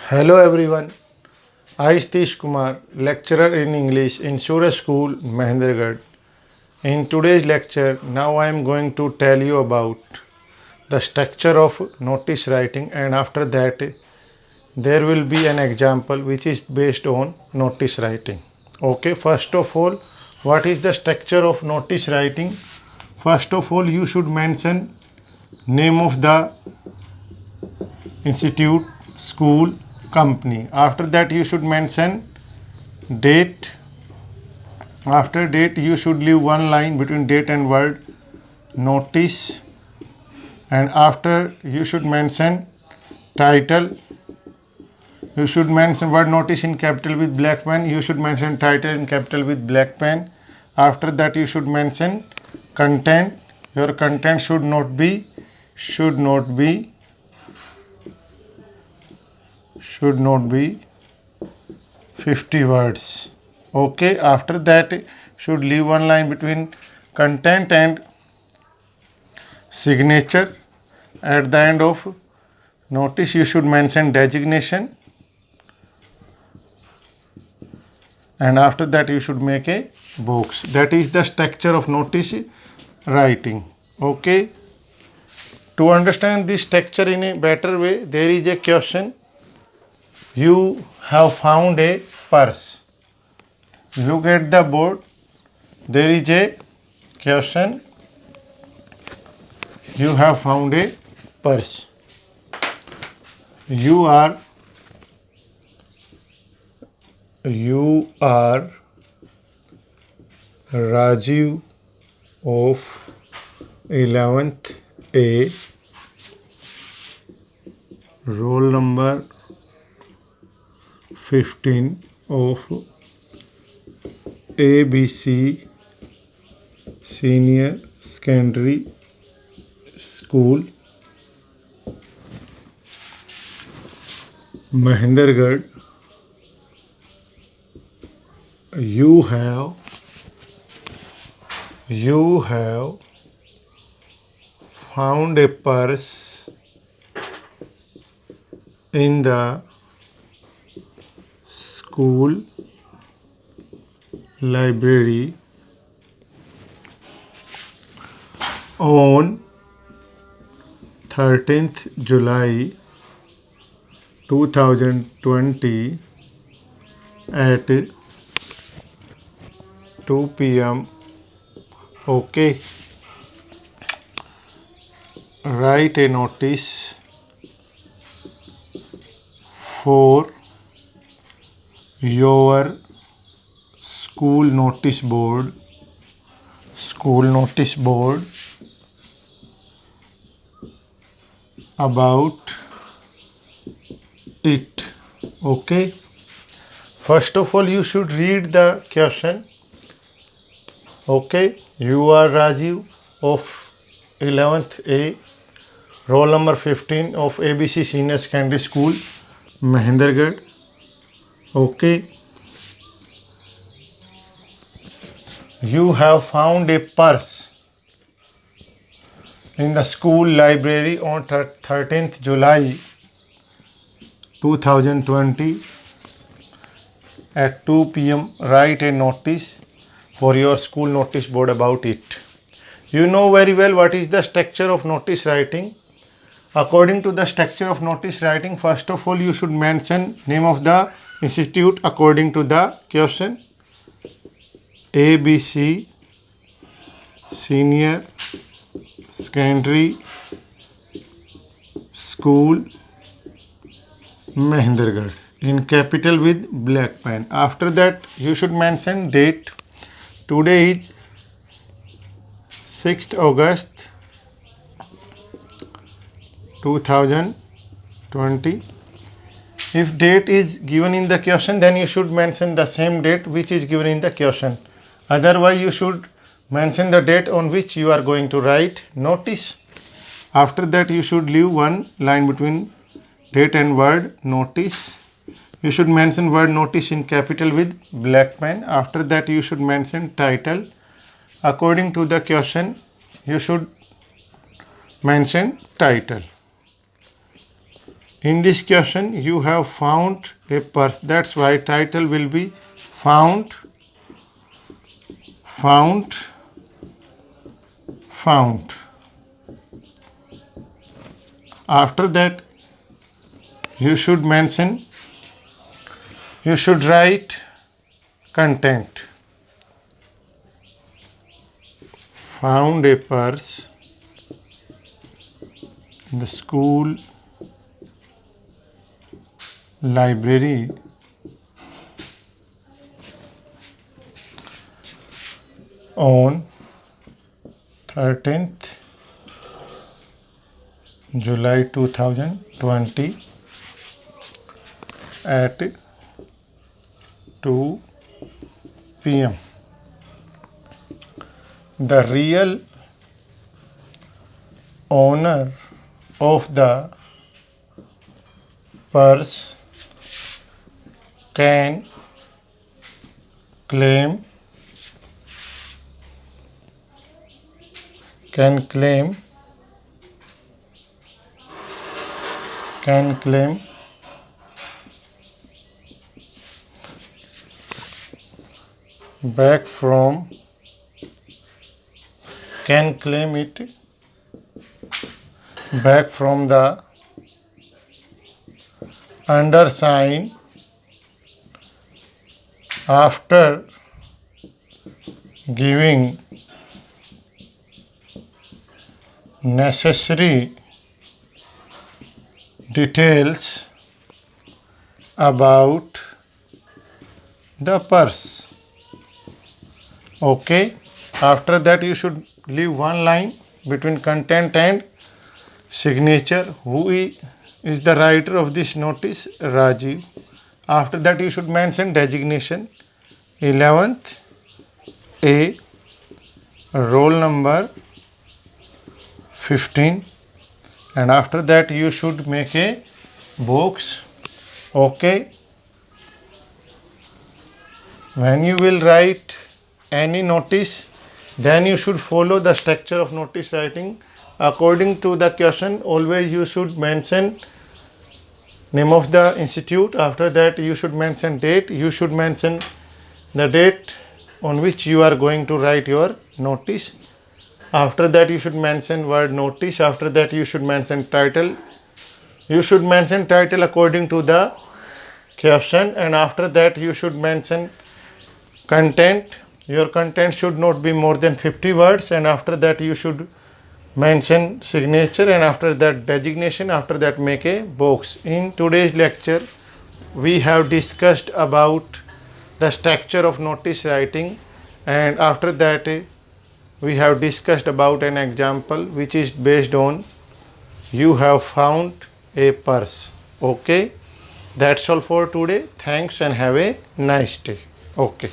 Hello everyone, I Satish Kumar, lecturer in English in Suraj School, Mahendragarh. In today's lecture, now I am going to tell you about the structure of notice writing, and after that there will be an example which is based on notice writing. Okay, first of all, what is the structure of notice writing? First of all, you should mention name of the institute, school, company. After that you should mention date. After date you should leave one line between date and word notice, and after you should mention title. You should mention word notice in capital with black pen. You should mention title in capital with black pen. After that you should mention content. Your content should not be 50 words. Okay, after that should leave one line between content and signature. At the end of notice you should mention designation, and after that you should make a box. That is the structure of notice writing. Okay, to understand this structure in a better way, there is a question. You have found a purse. Look at the board. There is a question. You have found a purse. You are Rajiv of 11th A, roll number 15 of ABC Senior Secondary School, Mahendragarh. You have found a purse in the school library on 13th July 2020 at 2 p.m. Okay, write a notice for your school notice board about it. Okay, first of all you should read the question. Okay, you are Rajiv of 11th A, roll number 15 of ABC Senior Secondary School, Mahendragarh. Okay, you have found a purse in the school library on 13th July 2020 at 2 p.m. Write a notice for your school notice board about it. You know very well what is the structure of notice writing. According to the structure of notice writing, first of all you should mention name of the institute according to the question. ABC Senior Secondary School, Mahendragarh, in capital with black pen. After that you should mention date. Today is 6th August 2020. If date is given in the question, then you should mention the same date which is given in the question. Otherwise you should mention the date on which you are going to write notice. After that you should leave one line between date and word notice. You should mention word notice in capital with black pen. After that you should mention title. According to the question you should mention title. In this question you have found a purse. That's why title will be found, found, found. After that you should write content. Found a purse in the school library on 13th July 2020 at 2 p.m. The real owner of the purse can claim back from it back from the undersigned after giving necessary details about the purse. Okay, after that you should leave one line between content and signature. Who is the writer of this notice? Rajiv. After that you should mention designation 11th A, roll number 15, and after that you should make a box. Okay, when you will write any notice, then you should follow the structure of notice writing according to the question. Always you should mention name of the institute. After that you should mention date. You should mention the date on which you are going to write your notice. After that you should mention word notice. After that you should mention title. You should mention title according to the question, and after that you should mention content. Your content should not be more than 50 words, and after that you should mention signature, and after that designation. After that make a box. In today's lecture we have discussed about the structure of notice writing, and after that we have discussed about an example which is based on you have found a purse. Okay, that's all for today. Thanks and have a nice day. Okay.